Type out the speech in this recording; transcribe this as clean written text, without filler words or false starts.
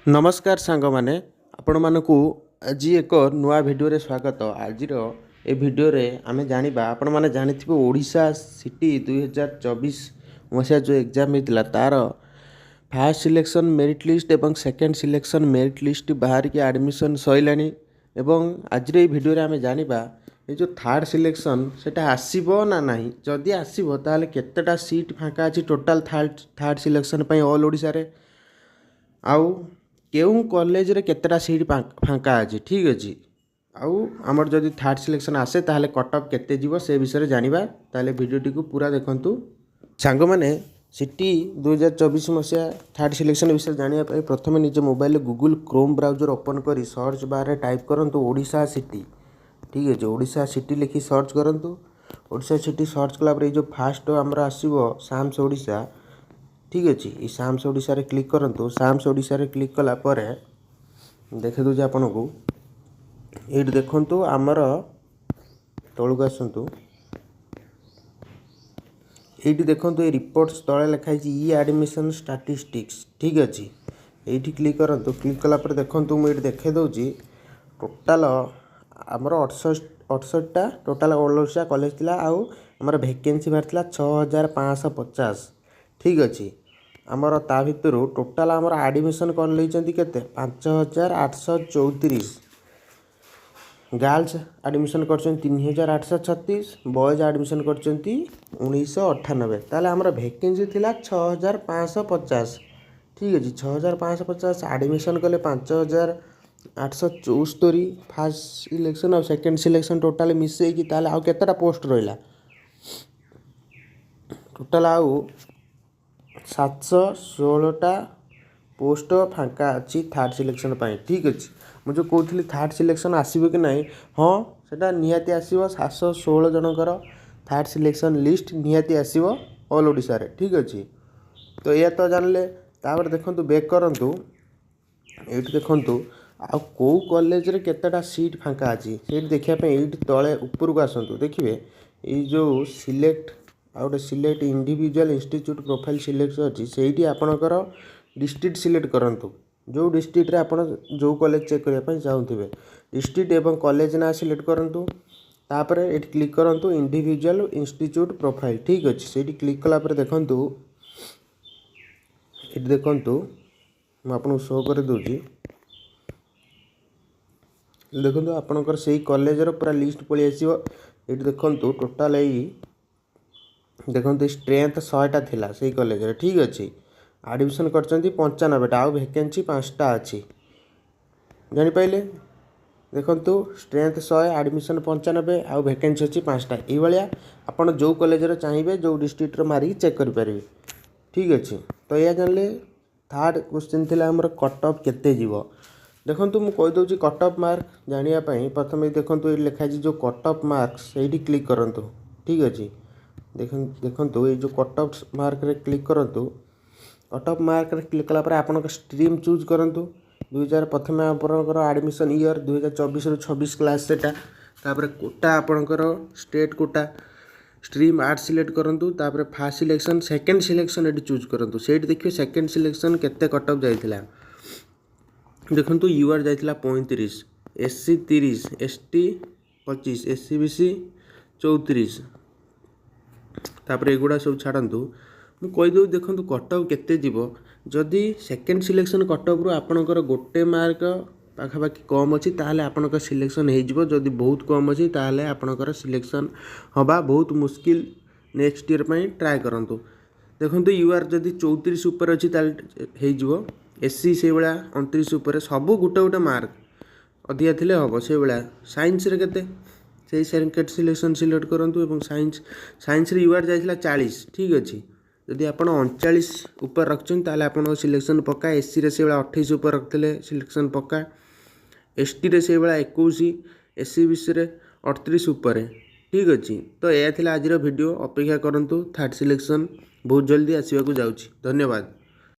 नमस्कार सांग माने आपण मानकु आज एक नुआ वीडियो रे स्वागत। आज ए वीडियो रे आमे जानिबा आपण माने जानिथिबो ओडिशा सिटी 2024 मसिया जो एग्जाम हेतिला तार फर्स्ट सिलेक्शन मेरिट लिस्ट एवं सेकंड सिलेक्शन मेरिट लिस्ट बाहर के एडमिशन सइलानी एवं आज रे वीडियो रे आमे जानिबा ए जो थर्ड सिलेक्शन सेटा आसीबो ना नाही, जदि आसीबो ताले केतेटा सीट फांका अछि टोटल थर्ड सिलेक्शन पई ऑल ओडिशा रे, आउ केउं कॉलेज रे केतेटा सीट फांका अछि। ठीक अछि, आउ हमर जदि थर्ड सिलेक्शन आसे ताले कट ऑफ केते जीवो से विषय रे जानिबा। ताले वीडियो टी को पूरा देखंतु सांग माने। सिटी 2024 मसिया थर्ड सिलेक्शन विषय जानिया पई प्रथमे निज मोबाइल रे गूगल क्रोम ब्राउजर ओपन करी सर्च बार रे टाइप करंतु ओडिशा सिटी। ठीक अछि, ओडिशा सिटी लिखि सर्च करंतु। ओडिशा सिटी सर्च कला पर जो फास्ट हमरा आसीबो साम्स ओडिशा। ठीक अच्छे, ये साम्स ओडिशा रे क्लिक करंतु। साम्स ओडिशा रे क्लिक कला पर देखे दूजे आपन को ये देखंतु आमर तळुक आसंतु। ये देखंतु ये रिपोर्ट्स तळे लिखाई ई एडमिशन स्टैटिस्टिक्स। ठीक अच्छे, ये क्लिक करंतु। क्लिक कला पर देखंतु मु ये देखे दउची टोटल आमर 68टा टोटल ऑल ओडिशा कॉलेज थिला। आउ आमर वैकेंसी बाहरथिला 6550। ठीक अच्छे, आमर ता भितरु टोटल आमर एडमिशन कर लेचंती केते 5834। गर्ल्स एडमिशन करचंती 3836, बॉयज एडमिशन करचंती 1998। ताले आमर वैकेंसी थिला 6550। ठीक अछि, 6550 एडमिशन कले 5874 फर्स्ट सिलेक्शन और सेकंड सिलेक्शन टोटल मिसई की। ताले आउ केतेटा पोस्ट रहिला टोटल आउ 716टा पोस्ट फांका अच्छी थर्ड सिलेक्शन पाई। ठीक अच्छे, मुझे कहती थर्ड सिलेक्शन आसब कि नहीं, हाँ सेटा निहाती आसब। 716 जनकर थर्ड सिलेक्शन लिस्ट निहाती आसब ऑल ओडिशा रे। ठीक अच्छे, तो यह तो जानले। तापर देखंतु बैक करंतु, ये देखंतु आ को कॉलेज रे केतेटा सीट फांका अच्छी से देखिया पे ये तले ऊपर को आसंतु। देखिए ये जो select out select individual institute profile select अच्छी से आपणकर डिस्ट्रिक्ट सिलेक्ट करंतु। जो डिस्ट्रिक्ट रे आपण जो कॉलेज चेक करिया पई चाहुथिबे डिस्ट्रिक्ट एवं कॉलेज ना सिलेक्ट करंतु। तापर ये क्लिक करंतु इंडिविजुअल इंस्टीट्यूट प्रोफाइल। ठीक अच्छे, से क्लिक कला पर देखंतु ये देखंतु मैं आपको शो कर दूची। देखंतु आपणकर सेही कॉलेज रो पूरा लिस्ट पळि आसीबो। ये देखंतु टोटल एई देखंतु स्ट्रेंथ 100टा थिला सेही कॉलेज रे। ठीक अच्छे, एडमिशन करचंती 95टा आउ वैकेंसी 5टा अच्छी। जानि पाइले देखंतु स्ट्रेंथ 100 एडमिशन 95 आउ वैकेंसी अच्छी 5टा। एई भलिया आपण जो कॉलेज रे चाहिबे जो डिस्ट्रिक्ट रो मारी चेक करि परिबे। ठीक अच्छे, तो या जानले थर्ड क्वेश्चन थिला हमर कट ऑफ केते जीवो। देखंतु मु कहि दउची कट ऑफ मार्क जानिया पई प्रथमे देखंतु ये लिखा जो कट ऑफ मार्क्स सेही क्लिक करंतु। ठीक अच्छे, देखंतु ये जो कट ऑफ मार्क रे क्लिक करंतु। कट ऑफ मार्क रे क्लिक कला पर आपन स्ट्रीम चूज करंतु। 2000 प्रथमे आपनकर एडमिशन ईयर 2024 रो 26 क्लास सेटा। तापर कोटा आपनकर state quota stream arts select करंतु। तापर फर्स्ट सिलेक्शन सेकंड सिलेक्शन एडी चूज करंतु। सेठी देखियो सेकंड सिलेक्शन केते कट ऑफ जाइथिला। देखंतु यूआर जाइथिला 35, एससी 30, एसटी 25, एससी बीसी 34। तापर एगुड़ा सब छाड़ंतु। मु कहि दउ देखंतु कट ऑफ केते जीवो। जदि सेकंड सिलेक्शन कट ऑफ रु आपनकर गोटे मार्क पाखापाखि कम अच्छी ताहले आपनकर सिलेक्शन हो जिवो। जदि बहुत कम अच्छी ताहले आपनकर सिलेक्शन हबा बहुत मुश्किल। नेक्स्ट ईयर पई ट्राई करंतु। देखंतु यूआर जदि 34 ऊपर अच्छी ताहले हो जिवो। एससी से बेला 29 ऊपर सब गोटे गोटे मार्क अधिया थिले हबो से बेला। साइंस रे केते से सेकंड सिलेक्शन सिलेक्ट करंतु एवं साइंस रे यूआर जाइथिला 40। ठीक अच्छे, जदि आपण 39 ऊपर रखछन ताले आपण सिलेक्शन पक्का। एससी रे से बेला 28 ऊपर रखथिले सिलेक्शन पक्का। एसटी रे से बेला 21, एससी बीसी रे 38 ऊपर। ठीक अच्छे, तो यह थिला आज वीडियो। अपेक्षा करंतु थर्ड सिलेक्शन बहुत जल्दी आसीबा को जाउची। धन्यवाद।